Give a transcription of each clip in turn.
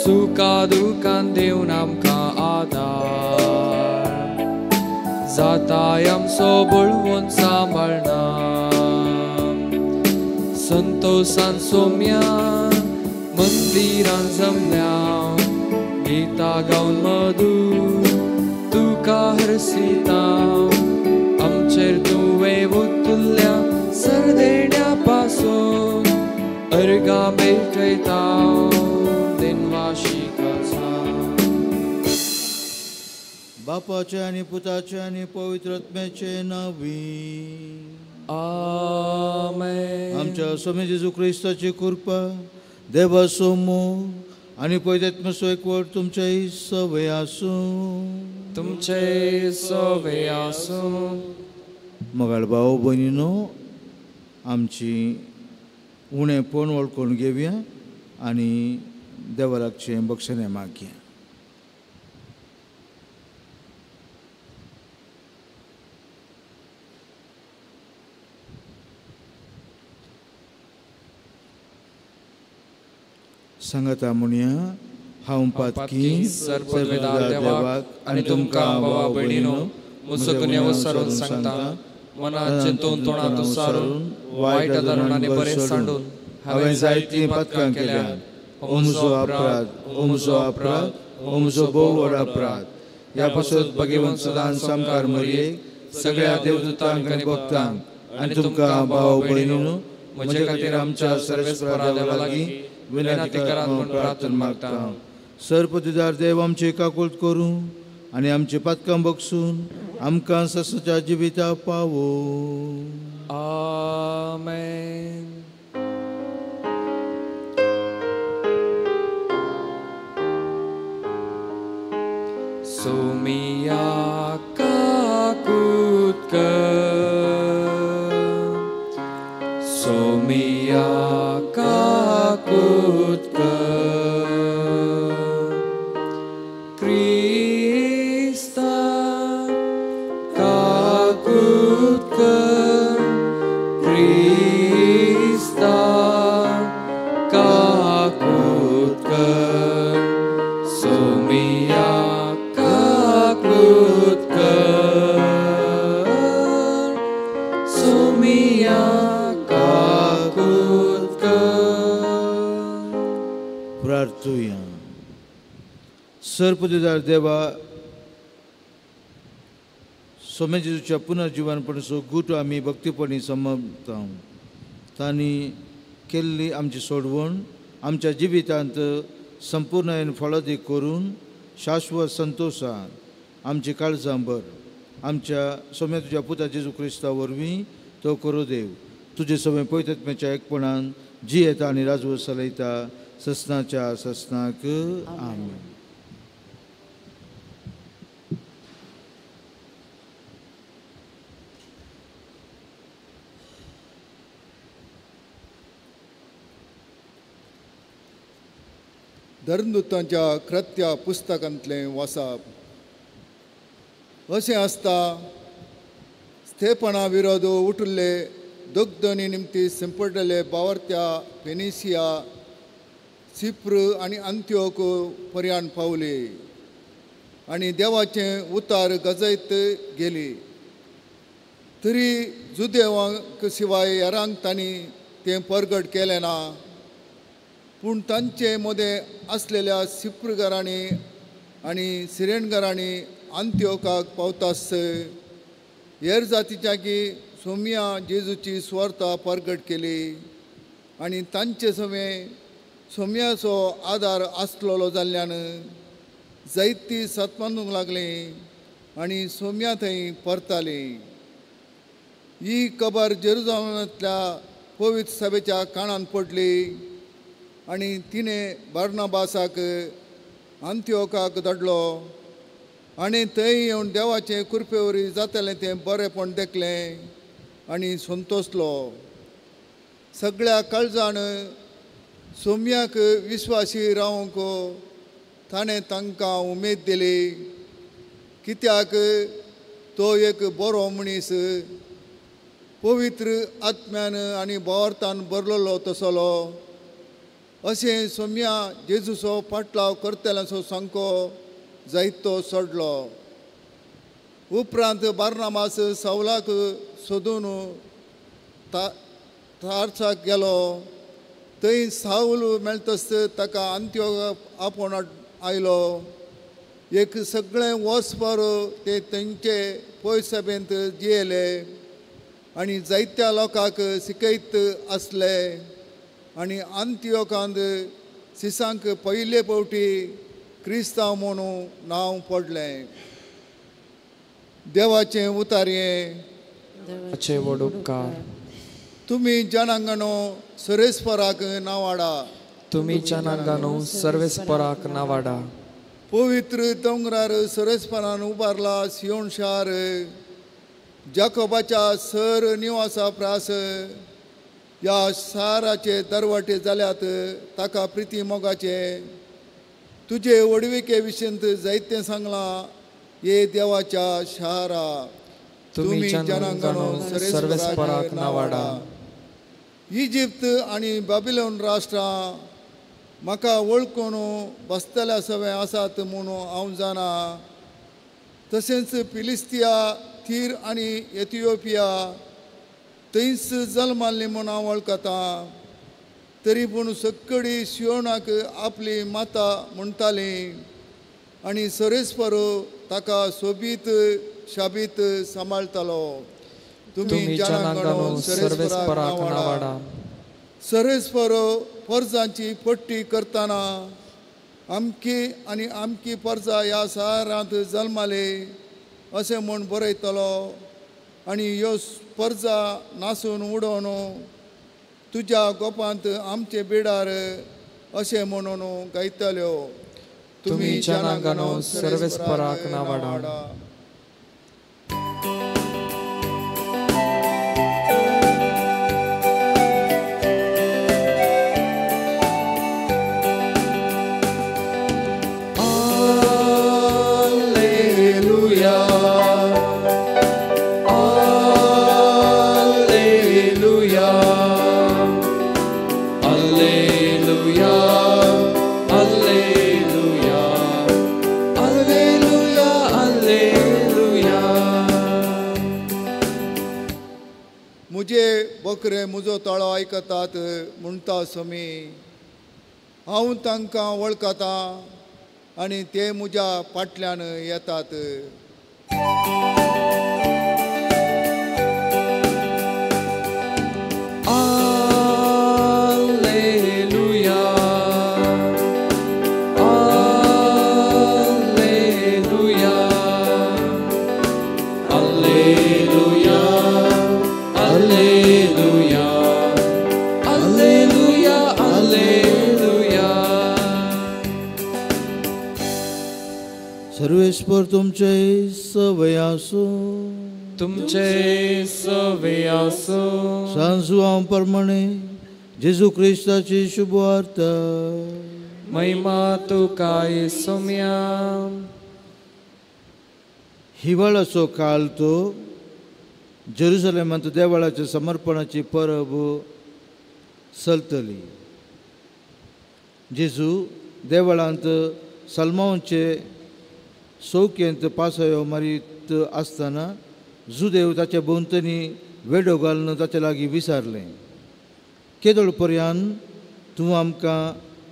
सुखा दुखान देव आमकां आदार जाताय आमचो बळवून सांबाळना संतोषान सोम्या मंदिरान जमल्या गीता गावन मधुर तुका हरसिता आमचेर तुवें उतुल्ल्या सरदेण्या पासून अर्गा भेटयता बापाचे आनी पुताचे आनी पवित्र आत्म्याचे नावी आमेन. आमच्या स्वामी जेजू क्रिस्ताची कृपा देवा मोग आनी पवित्र आत्म्याचो एकवट तुमचेय सवय आसूं तुमचे सवय आसूं. मोगाळ भाव भयणीनो आमची उणें पण वळखून घेवया आनी देवा लागचें बक्षणें मागया. सांगाता म्हणया हांव पातकी सर्ववेदार देवाक आनी तुमकां भावा भयणीनो म्हजो गुन्यांव विसरून सांगता मनात चिंतून तोंडात उसारून वायट धरून आनी बरें सांडून हांवें जायतीं पातकां केल्यात. हो म्हजो अपराध हो म्हजो भोव व्हड अपराध. ह्या पासून भगिवन सदां सामकार मरयेक सगळ्या देवदूतांक आनी भक्तांक आनी तुमकां भाव भयणीनो म्हजे खातीर आमच्या सर्वेस्परा देवा लागीं विनंती करात म्हूण प्रार्थना मागता. सर्पदिदार देव आमची काकुळट करूं आनी आमची पातकां बगसून आमकां ससाच्या जिविता पावो. आमेन. सोमिया काकुळट कर सोमिया काकुळट कर क्रिस्ता काकुळट कर क्रिस्ता काकुळट कर सोमिया काकुळट कर सोमिया काकुळट कर. प्रार्थुया. सर्पदिदार देवा स्वामी जेजूच्या पुनर्जीवनपणाचो गुटो आमी भक्तीपणी समजता. तांणी केल्ली आमची सोडवण आमच्या जिवितांत संपूर्णपणे फळादीक करून शाश्वत संतोशान आमची काळजां भर. आमच्या स्वामी तुज्या पुता जेजू क्रिस्ता वरवीं तो करो देव तुजे सवय पवित्र आत्म्याच्या एकपणान जी येता आनी राजवट चलयता ससनाच्या ससनाक. आमेन. धर्मदूतांच्या कृत्या पुस्तकांतलें वाचप. अशें आसता स्तेफना विरोध उठिल्ले दोगदनी निमती संपडलेले बावर्त्या फेनिसिया सिप्र आनी अंत्योक पर्यान पावले आनी देवाचें उतार गजयत गेली. तरी जुदेवांक शिवाय हेरांक तांणी तें परगट केलें ना. पूण तांचे मदें आसलेल्या सिप्रगरांनी आनी सिरेनगरांनी अंत्योकाक पावतास हेर जातीच्याकी सोमिया जेजूची स्वार्था परगट केली आनी तांचे समें सोम्याचो आदार आसलोलो जाल्ल्यान जायतीं सतमानूंक लागलीं आनी सोम्या थंय परतालीं. ही खबर जेरुजालेमांतल्या पवित्र सभेच्या कानांत पडली आनी तिणें बार्नाबासाक अंत्योकाक धाडलो आनी थंय येवन देवाचें कृपे वरवीं जातालें तें बरेंपण देखलें आनी संतोसलो. सगळ्या काळजान सोम्याक विश्वासी रावंक ताणें तांकां उमेद दिली कित्याक तो एक बरो मनीस पवित्र आत्म्यान आनी भावार्थान भरलेलो तसलो अशें सोम्या जेजूचो पाटलाव करतल्याचो सांको जायतो सोडलो. उपरांत बार्नाबास सावलाक सोदून तार्साक गेलो. थंय साऊल मेळटस ताका अंत्योक आपोवन आयलो. एक सगळें वचभर ते तेंचे पयस सभेंत जियेले आनी जायत्या लोकांक शिकयत आसले. आनी अंत्योकांत सिसांक पयले फावटी क्रिस्तांव म्हणून नांव पडलें. देवाचें उतार्यें. देवाचे व्हड उपकार. तुमी जनांगणो सरेस्पराक नांवाडा. तुमी जनांगणो सर्वेस्पराक नांवाडा. पवित्र दोंगरार सरेस्परान उबारला सियोन शार. जाकोबाच्या सर निवासा प्रास. ह्या शाराचे दरवाटे जाल्यात ताका प्रिती मोगाचे. तुजे वडविके विशींत जायतें सांगलां ये देवाच्या शारा. तुमी जनांगणो सर्वेस्पराक नांवाडा. इजिप्त आनी बाबिलोन राष्ट्रां म्हाका वळखून बसतल्या सवय आसात म्हणून हांव जाणा. तशेंच फिलिस्तिया, थीर आनी इथिओपिया थंयच जल्माल्ली म्हूण हांव वळखता. तरी पूण सक्कडी सियोनाक आपली माता म्हणटाली आनी सरेस्परो ताका सोबीत शाबीत सांबाळटालो. तुमी जनांगणो सर्वेस्पराक नांवाडा. सरेस्परो परजांची पट्टी करतना आमकी आनी आमकी परजा ह्या शारांत जल्माले अशें म्हूण बरयतलो. आनी ह्यो परजा नासून उडोवन तुज्या गोपांत आमचे बिडार अशें म्हणून गायतल्यो. तुमी जनांगणो सर्वेस्पराक नांवाडा. मुझे बकरे म्हजो ताळो आयकतात म्हणटा समी. हांव तांकां वळखता आनी ते म्हज्या फाटल्यान येतात. सर्वेस्पर तुमचे सवय आसो. तुमचे सवय आसो. सांजू हांव प्रमाणे जेजू क्रिस्ताची शुभवार्ता. महिमा तुका सोम्या. हिवाळ्याचो काळ तो जेरुसलेमांत देवाळाच्या समर्पणाची परब चलतली. जेजू देवळांत सलमांचे सौख्येंत पासयो मारीत आसतना जुदेव ताचे भोंवतणी वेडो घालून ताचे लागीं विचारलें, केदोळ पर्यंत तूं आमकां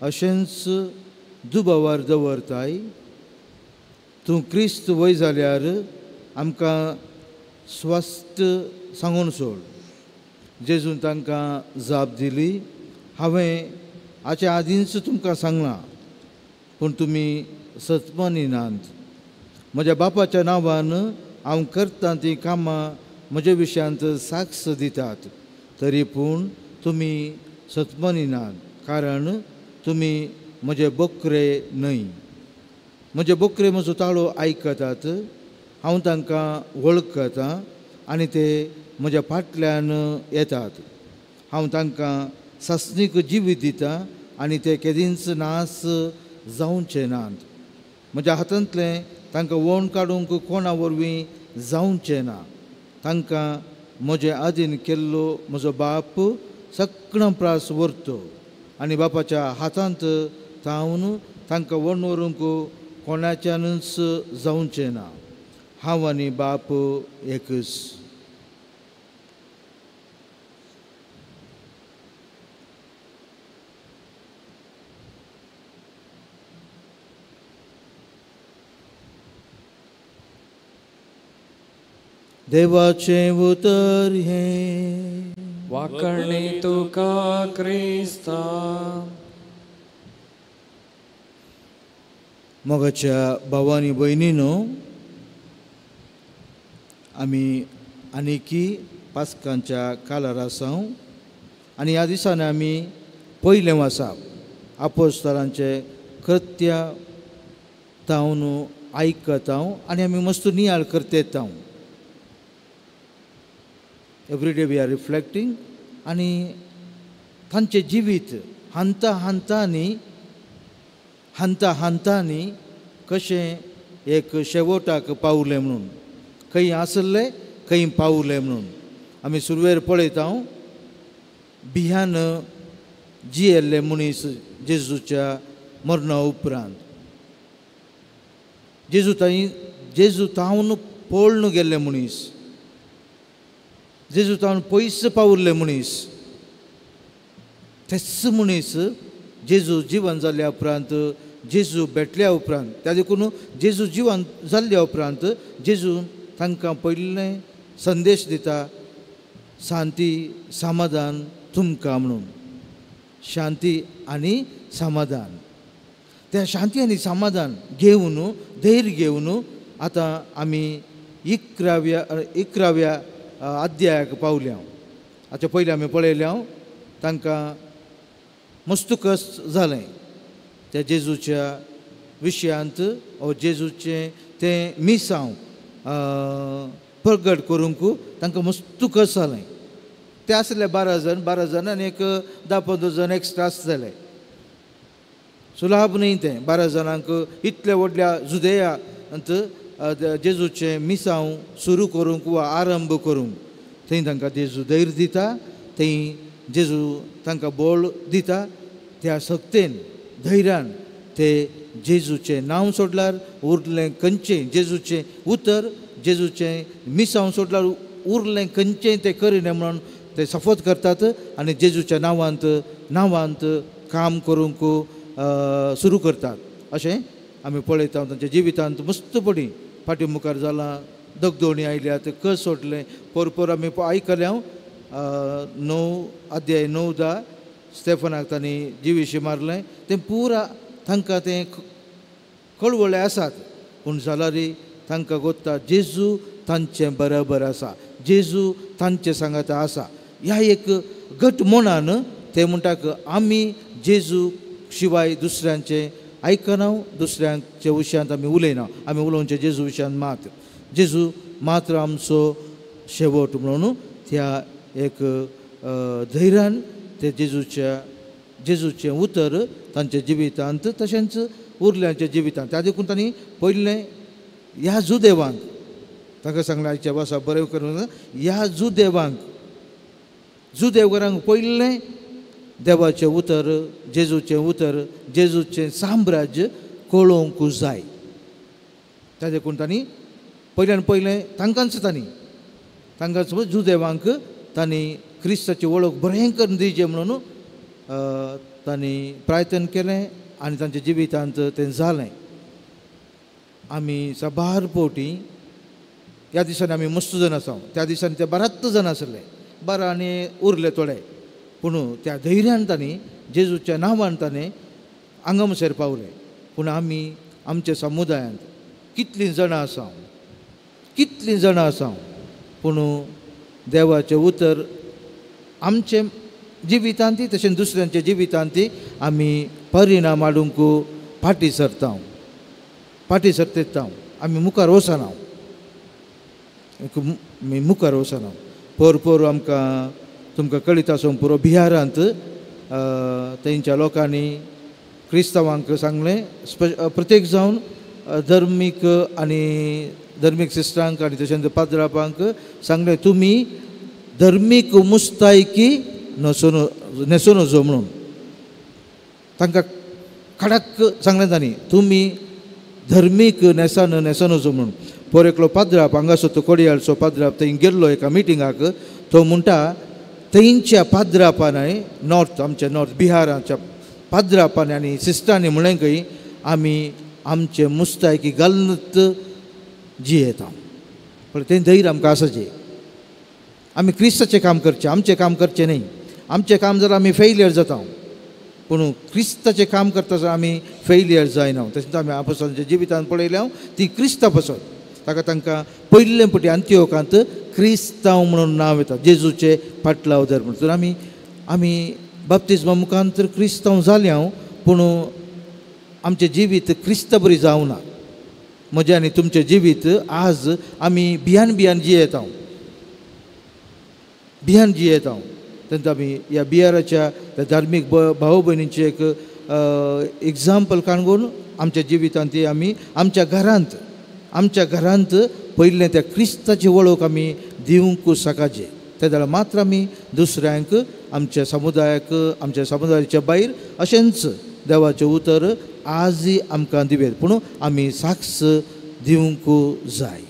अशेंच दुबावार दवरताय? तूं क्रिस्त वय जाल्यार आमकां स्वस्थ सांगून सोड. जेजून तांकां जाप दिली, हांवें हाचे आदींच तुमकां सांगलां, पूण तुमी सतमानिनात. म्हज्या बापाच्या नांवान हांव करतां तीं कामां म्हज्या विशयांत साक्ष दितात, तरी पूण तुमी सतमानिनात, कारण तुमी म्हजे बकरे न्हय. म्हजे बकरे म्हजो ताळो आयकतात, हांव तांकां वळखतां आनी ते म्हज्या फाटल्यान येतात. हांव तांकां सासणीक जिवीत दितां आनी ते केदींच नास जावचे नात. म्हज्या हातांतलें तांकां वोण काडूंक कोणा वरवीं जावचें ना. तांकां म्हजे आदीन केल्लो म्हजो बाप सगळां प्रास व्हरतो आनी बापाच्या हातांत थावन तांकां व्हरून व्हरूंक कोणाच्यानूच जावचें ना. हांव आनी बाप एकच. देवाचें उतर हें वाकणे तुका क्रिस्ता. मोगाच्या भावांनी भयणीनो, आमी आनिकी पास्कांच्या काळार आसां आनी ह्या दिसांनी आमी पयलें आसा आपोस्तलांचे कृत्य तावन आयकता आनी आमी मस्त नियाळ करतेता. Every day we are reflecting आनी तांचें जिवीत हांता हांतांनी कशें एक शेवटाक पावलें म्हणून, खंय आसले खंय पावले म्हणून आमी सुरवेर पळयता. बिहान जियेल्ले मनीस जेजूच्या मरणा उपरांत जेजू तावन पळोवन गेल्ले मनीस, जेजू तावन पयस पावल्ले मनीस, तेच मनीस जेजू जिवन जाल्ल्या उपरांत, जेजू भेटल्या उपरांत, त्या देखून जेजू जिवन जाल्ल्या उपरांत जेजू तांकां पयलें संदेश दिता, शांती समाधान तुमकां म्हणून. शांती आनी समाधान. त्या शांती आनी समाधान घेवन, धैर्य घेवन आतां आमी 11व्या अध्यायाक पावल्या. आतां पयलीं आमी पळयल्या तांकां मस्त कश्ट जालें त्या जेजूच्या विशयांत, जेजूचें तें मिसांव प्रगट करूंक तांकां मस्त कश्ट जालें. ते आसले 12 जण आनी एक 10-15 जण एक्स्ट्रा आसतले. सुलाभ न्ही तें 12 जाणांक इतल्या व्हडल्या जुदेयांत जेजूचें मिसांव सुरू करूंक वा आरंभ करूंक. थंय तांकां जेजू धैर्य दिता, थंय जेजू तांकां बळ दिता. त्या सक्तेन धैर्यान ते जेजूचें नांव सोडल्यार उरलें खंयचें, जेजूचें उतर, जेजूचें मिसांव सोडल्यार उरलें खंयचें ते करिना म्हणून ते शपथ करतात आनी जेजूच्या नांवांत काम करूंक सुरू करतात. अशें आमी पळयता. तांच्या जिवितांत मस्तपणी फाटी मुखार जालां, दगदोणी आयल्यात, कस सोडलें. परपोर आमी आयकल्या 9 अध्याय 9-10 स्टेफनाक तांणी जिवीशी मारलें. तें पुरा तांकां तें कळवळें आसात, पूण जाल्यारय तांकां गोत्ता जेजू तांचे बरोबर आसा, जेजू तांचे सांगाता आसा. ह्या एक घट मनान ते म्हणटात आमी जेजू शिवाय दुसऱ्यांचे आयकना, दुसऱ्यांचे विशयांत आमी उलयना, आमी उलोवचें जेजू विशयांत मात. जेजू मात्र आमचो शेवट म्हणून त्या एक धैर्यान ते जेजूचें उतर तांच्या जिवितांत तशेंच उरल्यांच्या जिवितांत. त्या देखून तांणी पयलें ह्या जुदेवांक तांकां सांगलें, आयच्या भासा बरें करून, ह्या जुदेवकारांक पयलें देवाचें उतर, जेजूचें साम्राज्य कळोवंक जाय. त्या देखून तांणी पयल्यान पयलें तांकांच जुदेवांक तांणी क्रिस्ताची वळख बरें करून दिवचें म्हणून तांणी प्रार्थना केलें आनी तांच्या जिवितांत तें जालें. आमी साबार फावटी ह्या दिसांनी आमी मस्त जण आसा. त्या दिसांनी ते 12 जण आसले, 12 आनी उरले थोडे, पूण त्या धैर्यान तांणी जेजूच्या नांवान ताणें हांगा मुसेर पावले. पूण आमी आमच्या समुदायांत कितलीं जाणां आसा, पूण देवाचें उतर आमचे जिवितांती तशेंच दुसऱ्यांच्या जिवितांती आमी परिणाम हाडूंक फाटी सरता. आमी मुखार वचना, पोर आमकां तुमकां कळीत आसूं पुरो बिहारांत थंयच्या लोकांनी क्रिस्तांवांक सांगलें, प्रत्येक जावन धर्मीक सिस्टरांक आनी तशेंच पाद्रापांक सांगलें, तुमी धर्मीक मुस्तायकी न्हेसून वचो म्हणून. तांकां खडाक सांगलें तांणी तुमी धर्मीक नेसान नेसनोचो म्हणून. पोर एकलो पाद्राप हांगासर तो कोडयाळचो पाद्राप थंय गेल्लो एका मिटिंगाक. तो म्हणटा थंयच्या पाद्रापांनी नॉर्थ आमच्या नॉर्थ बिहाराच्या पाद्रापांनी आनी सिस्टांनी म्हळें खंय आमी आमचे मुस्तायकी घालनच जियेता. पण तें धैर्य आमकां आसाचें. आमी क्रिस्ताचें काम करचें, आमचें काम करचें न्ही. आमचें काम जाल्यार आमी फेलियर जाता, पूण क्रिस्ताचें काम करता जाल्यार आमी फेलियर जायना. तशेंच आमी आपोस्तलांच्या जिवितांत पळयल्या ती क्रिस्तांव पसत. ताका तांकां पयले फावटी अंत्योखांत क्रिस्तांव म्हणून नांव येता, जेजूचे फाटलावदर म्हणून. तर आमी बाप्तिस्मा मुखांतर क्रिस्तांव जाल्या, पूण आमचें जिवीत क्रिस्ता बरी जावना. म्हजें आनी तुमचें जिवीत आज आमी भियान जियेता, भियान जियेता. तेन्ना आमी ह्या बिहाराच्या त्या धार्मीक भाव भयणींचे एक एग्जाम्पल काणून आमच्या जिवितांत ती आमी आमच्या घरांत पयलें त्या क्रिस्ताची वळख आमी दिवंक सकाळचें. त्या जाल्यार मात्र आमी दुसऱ्यांक आमच्या समुदायाच्या भायर अशेंच देवाचें उतर आजय आमकां दिवेत, पूण आमी साक्ष दिवंक जाय.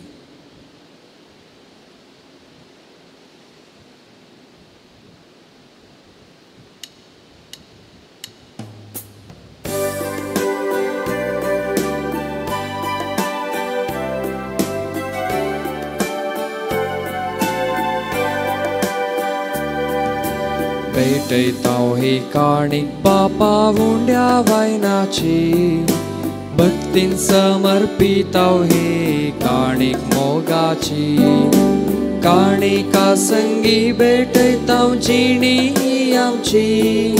भेटयताव ही काणीक बापा उंड्या वायनाची, भक्तीन समर्पिताव ही काणीक मोगाची. काणिका संगी भेटयताव जिणी ही आमची,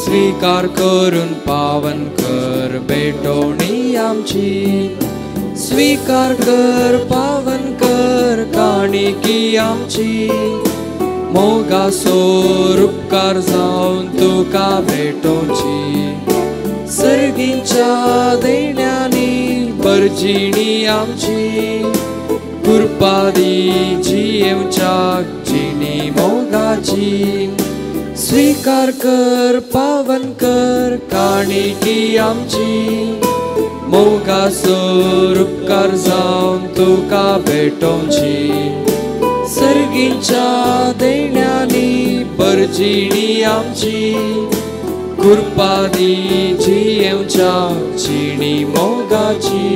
स्वीकार करून पावन कर भेटोवणी आमची. स्वीकार कर पावन कर काणिकी आमची, मोगासोर उपकार जावन तुका भेटोवची. सर्गींच्या देण्यांनी बरजिणी आमची, कृपादी जियेवच्या जिणी मोगाची. स्वीकार कर पावन कर काणिकी आमची, मोगासोर उपकार जावन तुका भेटोवची. सर्गींच्या देण्यांनी बरजिणी आमची, कृपादी जियेवच्या जिणी मोगाची.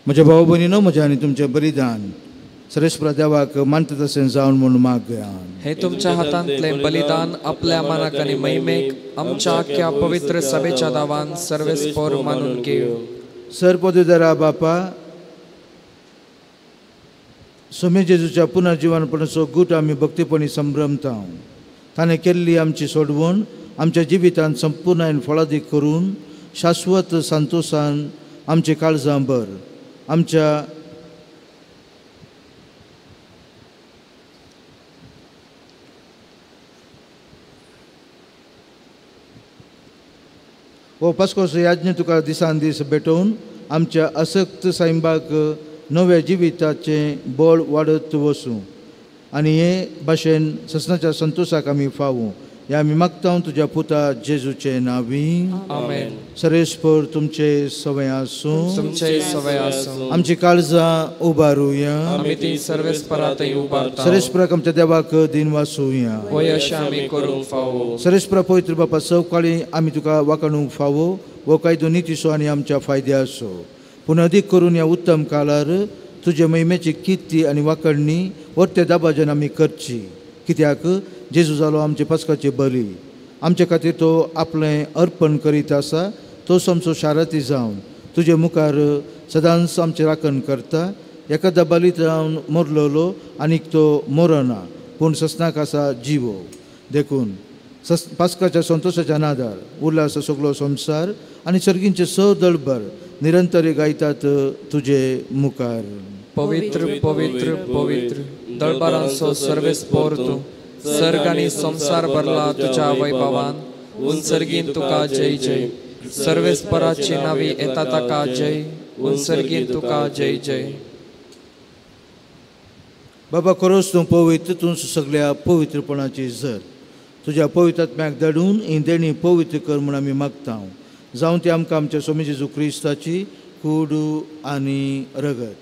म्हज्या भाव भयणीनो, म्हजें आनी तुमचें बलिदान सरेस्परा देवाक मानता तशें जावन म्हूण मागया. हे तुमच्या हातांतले बलिदान आपल्या मनाक आनी महिमेक आमच्या आख्या पवित्र सभेच्या दावान सर्वेस्पोर मानून घेव. सरपदुदारा बापा, सोमे जेजूच्या पुनर्जीवनपणाचो गूट आमी भक्तीपणी संभ्रमता. ताणें केल्ली आमची सोडवण आमच्या जिवितांत संपूर्णायेन फळादीक करून शाश्वत संतोशान आमची काळजां भर. आमच्या हो पास्कोचो याज्ञ तुका दिसान दीस भेटोवन आमच्या असक्त सायंबाक नव्या जिविताचें बळ वाडत वचूं आनी हे भाशेन ससनाच्या संतोशाक आमी फावूं. हे आमी मागता तुज्या पुता जेजूचे नांवी. आमेन. सरेस्पर तुमचे सवय आसूं, तुमचे सवय आसूं. आमची काळजां उबारुया, आमी ती सर्वेस्परांतय उबारता. सरेस्पराक आमच्या देवाक दिन वाचुया. होय अशें आमी करूंक फावो. सरेस्परा पवित्र बापा, सवकाळी आमी तुका वाखाणूंक फावो. वो कायदो नितीसो आनी आमच्या फायद्याचो, पूण अदीक करून ह्या उत्तम काळार तुजे महिमेची किर्ती आनी वाखणणी वर्ते दाबाजन आमी करची. कित्याक जेजू जालो आमचे पास्काचे बली. आमचे खातीर तो आपलें अर्पण करीत आसा. तो आमचो शाराती जावन तुजे मुखार सदांच आमचे राखण करता. एकादा बलीत जावन मोरलोलो आनीक तो मोरना, पूण ससनाक आसा जिवो. देखून पास्काच्या संतोशाच्या नादार उल्हास सगळो संवसार आनी सर्गींचे दळभर निरंतर गायतात तुजे मुखार. पवित्र पवित्र पवित्र दळबारांचो सर्वेस्पोर तूं. सर्ग आनी संसार भरला तुज्या वैभवान. उंचर्गीन तुका जय जय. सर्वेस्पराची नावी येता ताका जय. उंचर्गीन तुका जय जय. बाबा खरोच तूं पवित्र, तूं सगळ्या पवित्रपणाची झर. तुज्या पवित्रात्म्याक धाडून ही देणी पवित्र कर म्हूण आमी मागता जावं ती आमकां आमच्या स्वामी जेजू क्रिस्ताची कूड आनी रगत.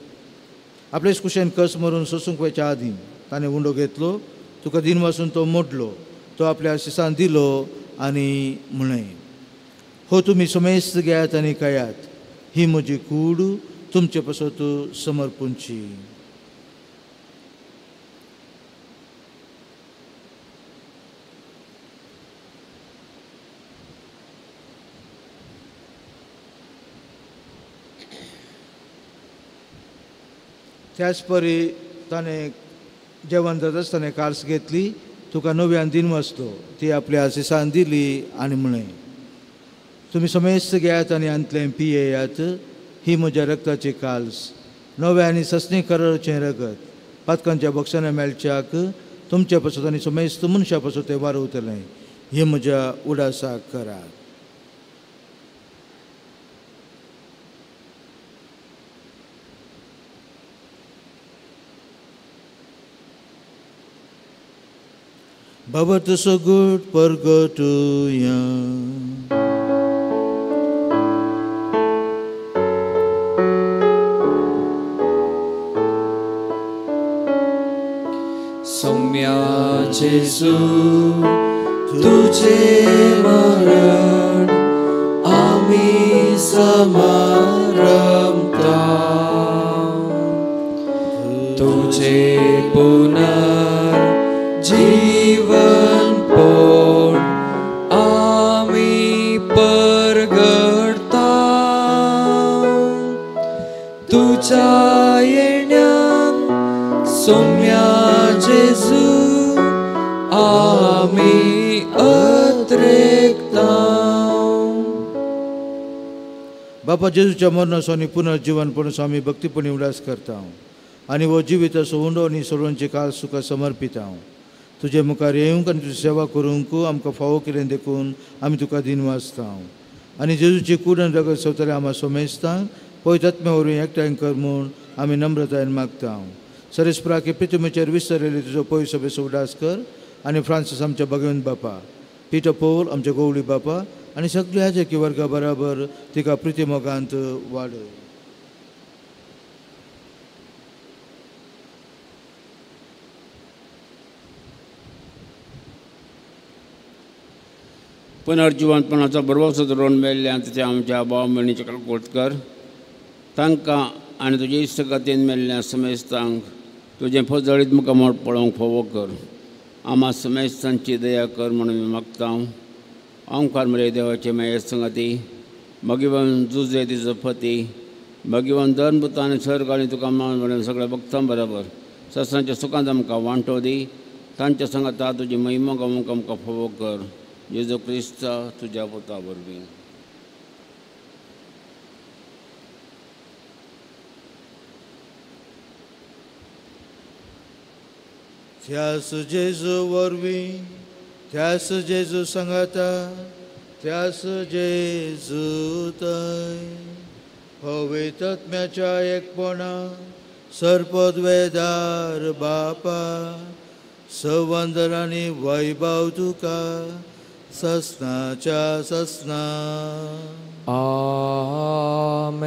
आपलेच कुशेन कस मारून सोसूंक वयच्या आदीं ताणें उंडो घेतलो, तुका दिन वासून तो मोडलो, तो आपल्या शिसान दिलो आनी म्हणय, हो तुमी समेस्त घेयात आनी खायात, ही म्हजी कूड तुमचे पासत समर्पूंची. त्याच परी ताणें जेवण जाता आसतना कार्स घेतली, तुका नव्यान दिन वाचलो, ती आपल्या शिसान दिली आनी म्हणय, तुमी समेस्त घेयात आनी अंतलें पियेयात, ही म्हज्या रक्ताची काल्स, नव्या आनी सस्नी कराराचें रगत, पातकांच्या भक्षणां मेळच्याक तुमच्या पासत आनी समेस्त मनशां पासत तें वारवतलें, ही म्हज्या उडासाक करात. Babat so good pergotuya. Soumya जेजू तुझे मरण आम्ही समारंभता, तुझे जीवन पोट आम्ही परगडता, तुझ्या येण्यान सौम्या जेजू आम्ही अत्रेकता. बापा जेजूच्या मरणासोनी पुनर्जीवनपणूस आमी भक्तीपणी उडास करता आनी हो जिवीत असो उंडो आनी सोडोवनचे काळ सुका समर्पिता. तुजे मुखार येवंक आनी तुजी सेवा करूंक आमकां फावो केलें देखून आमी तुका दिन वाचता आनी जेजूची कूड आनी रगत सवतले आमी सोमेजता. पवित्रात्म्या वरवीं एकठांय कर म्हूण आमी नम्रतायेन मागता. सरेस्पराक पितुमेचेर विस्तरिल्ली तुजो पवित्र सभेचो उडास कर आनी फ्रांसीस आमच्या भगवंत बापा, पिटर पौल आमच्या गवळी बापा आनी सगळ्या याजकी वर्गा बराबर तिका प्रितीमोगांत वाडय. पुनर्जीवनपणाचो बरोवचो धरून मेल्ल्यान ते आमच्या भाव भयणीचे कळकोट कर. तांकां आनी तुजे इश्टगतीन मेल्ल्या समेस्तांक तुजें फजळीत मुखार पळोवंक फोवो कर. आम्हा समेस्तांची दया कर म्हणून मी मागता. ओंकार मरे देवाचे माये संगती, भगवान जुजे तिजो पती, भगवान धर्मभूत आनी सर्ग आनी तुका म्हणून सगळ्या भक्तां बरोबर सत्सांच्या सुखांत आमकां वांटो दी. तांच्या संगता तुजी महिमा गावूंक आमकां फोवो कर. जेजू क्रिस्ता तुज्या पुता वरवीं. त्यास जेजू वरवीं, त्यास जेजू सांगाता, त्यास जेजू थंय पवित्रात्म्याच्या एकपणा सरपदवेदार बापा सवंदर आनी वैभव तुका ससनाच्या ससना. आमेन.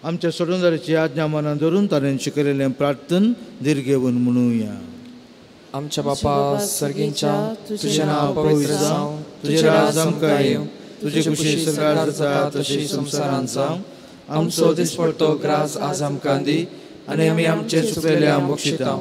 आमच्या सोडूनदाराची आज्ञा मनात धरून ताणें शिकयलेलें प्रार्थन दिर्घेवन म्हणुया. आमच्या बापा सर्गींच्या, तुझें नांव पवित्र जावं, तुजें राज आमकां येवं, तुजी खुशी सगळ्यार जाता तशी संवसारांत जावं. आमचो दिसपडटो ग्रास आज आमकां दी आनी आमी आमचे चुकलेल्यांक बक्षिता,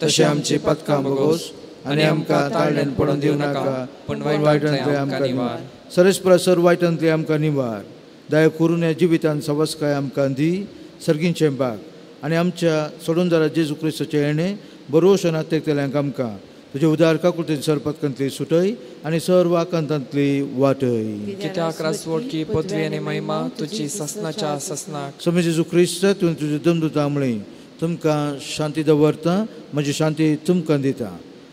तशें आमची पथकां भोगोस आनी आमकां ताळ्यान पडोवन दिवं नाका, पण वायटांतले आमकां निवार. सरेस्परा सर वायटांतले आमकां निवार. दया करून ह्या जिवितांत सवस्काय आमकां दी. सर्गींचें बाग आनी आमच्या सोडूनदारा जेजू क्रिस्ताचे येणे बरोवशे नातेकल्यांक आमकां तुजे उदार काकुळतेची सरपतकांतली सुटय आनी सर्व आकांतांतली वाटय. कित्याक रासवट की पदवी आनी महिमा तुजी ससनाच्या ससनाक. स्वामी जेजू क्रिस्त तुवें तुजे दमदूता म्हळें तुमकां शांती दवरता, म्हजी शांती तुमकां दिता.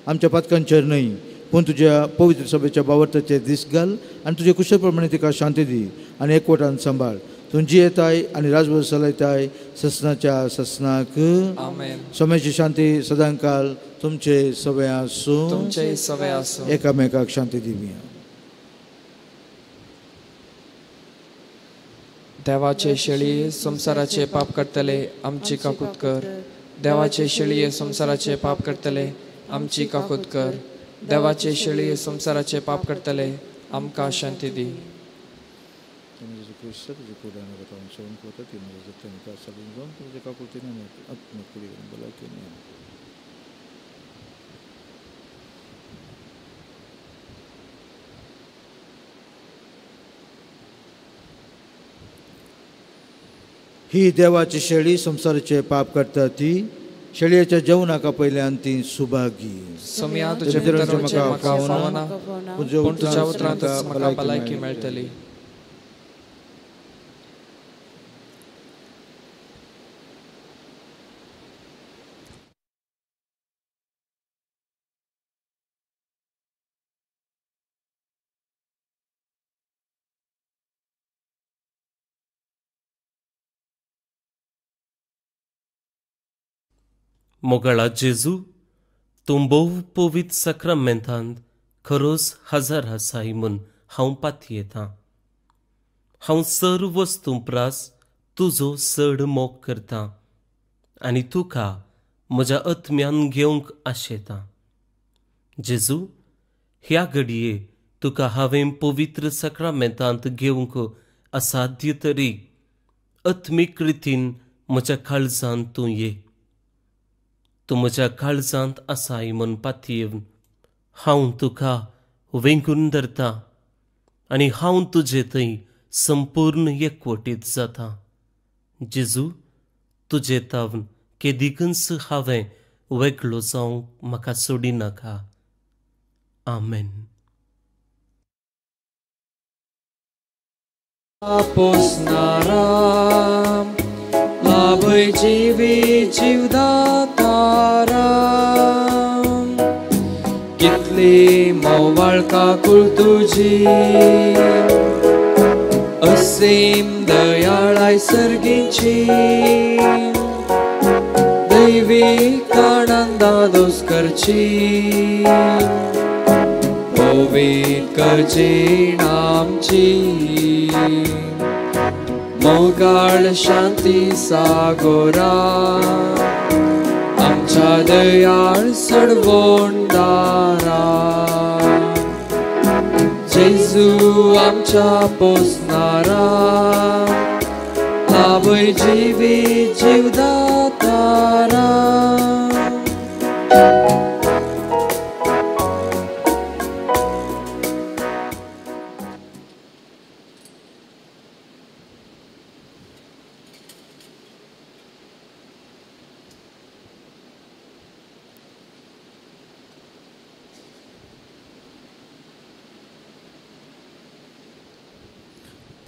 आमच्या पथकांचेर न्हय पूण तुज्या पवित्र सभेच्या बावरताचे दीस घाल आनी तुजे कुशलप्रमाणे तिका शांती दी आनी एकवटान सांबाळ. तुमची येताय आनी राजभर चलयताय ससनाच्या ससनाक. आमेन. सोम्याची शांती सदांकाल तुमचे सवय आसूं. तुमचे सवय आसूं. एकामेकाक शांती दिवया. देवाचे शेळी संसाराचे पाप करतले आमची काकूत कर. देवाचे शेळी संसाराचे पाप करतले आमची काकूत कर. देवाचे शेळी संसाराचे पाप करतले आमकां शांती दी. ही देवाची शेळी संसाराचे पाप करता ती शेळयेच्या जेवणाका पयल्यान ती सुभागी. समया तुझे पितरांचे म्हाका फावना पूण तुज्या उतरांत म्हाका भलायकी मेळटली. मोगळा जेजू तूं भोव पवित्र सक्रामेंतांत खरोच हजर आसाय म्हूण हांव पातयेतां. हांव सर्व वस्तू प्रास तुजो चड मोग करतां आनी तुका म्हज्या आत्म्यान घेवंक आशेतां. जेजू, ह्या घडये तुका हांवें पवित्र सक्रामेंतांत घेवंक असाध्य तरी आत्मीक रितीन म्हज्या काळजांत तूं ये. तूं म्हज्या काळजांत आसाय म्हूण पातयेवन हांव तुका वेंगून धरतां आनी हांव तुजे थंय संपूर्ण एकवटीत जातां. जेजू, तुजे तावन केदिकच हांवें वेगळो जावंक म्हाका सोडिनाका. आमेन. Aposnaram labai जीवी जीवदाताराम कितली मोवाळका कुळ तुजी असीम दयाळाय सर्गीची दैवीक आनंदा दोस करची पवित्र करची नामची मोगाळ शांती सागोरा आमच्या दयाळ सडवोंडारा जेजू आमच्या पोसणारा लाभय जीवी जीवदातारा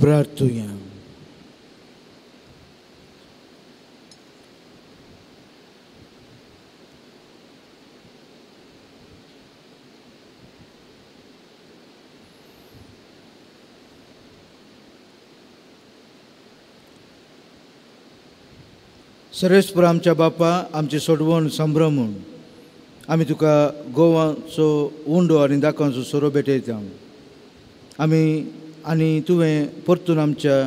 प्रार्थुया. सर्वेस्पर आमच्या बापा, आमचे सोडवण संभ्रमून आमी तुका गोवाचो उंडो आनी दाखोवचो सोरो भेटयता. आनी तुवें परतून आमच्या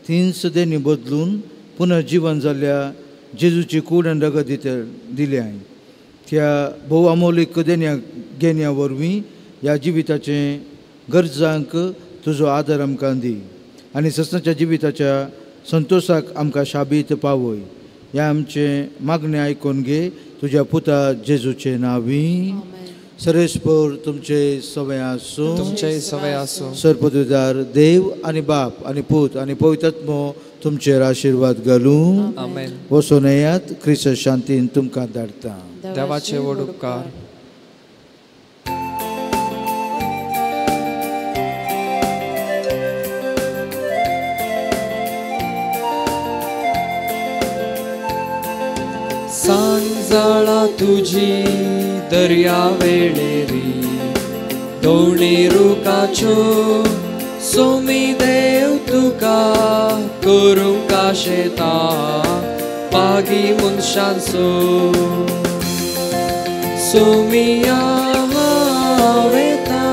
तीन सदेनी बदलून पुनर्जीवन जाल्ल्या जेजूची कूड आनी रगत दिल्या. त्या भोव अमोलीक घेण्या वरवीं ह्या जिविताचे गरजांक तुजो आदर आमकां दी आनी ससनाच्या जिविताच्या संतोशाक आमकां शाबीत पावय. ह्या आमचे मागणे आयकून घे तुज्या पुता जेजूचे नांवी. सर्वेस्पर तुमचे सवय आसूं. तुमचे सवय आसूं. सर्वपदवीदार देव आनी बाप आनी पूत आनी पवित्रात्मो तुमचेर आशिर्वाद घालूं. आमेन. वचून येयात. क्रिस्त शांतीन तुमकां धाडटा. देवाचे व्हड उपकार. सांजाळा तुझी दर्या वेळेरी दोनी रुखाच्यो सोमी देव तुका करूंक आशेता पागी मनशांचो सोमिया वेता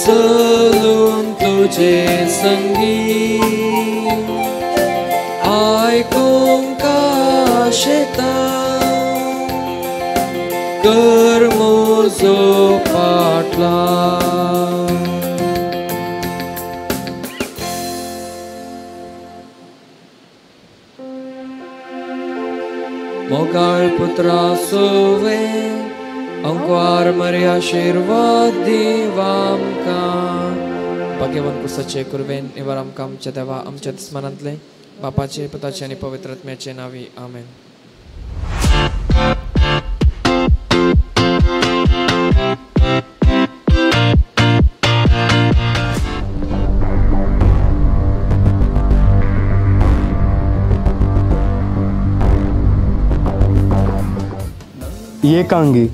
चलून तुझे संगीत आयकूंक आशेता कर म्हजो फाटलाव मोगाळ पुत्रा सोवे अंकुआर मरे आशीर्वाद दीव आमकां भाग्यवान कुसाचे कुरवेन निवार आमकां आमच्या देवा आमच्या दुस्मानांतले बापाचे पुताचे आनी पवित्र आत्म्याचे नावी आमेन. एकांगी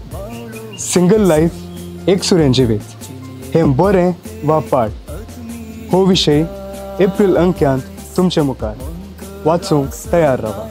सिंगल लाईफ एक सुऱ्यांची वेच हे बरें वा पाड हो विशय एप्रिल अंक्यांत तुमचे मुखार वाचूंक तयार रावा.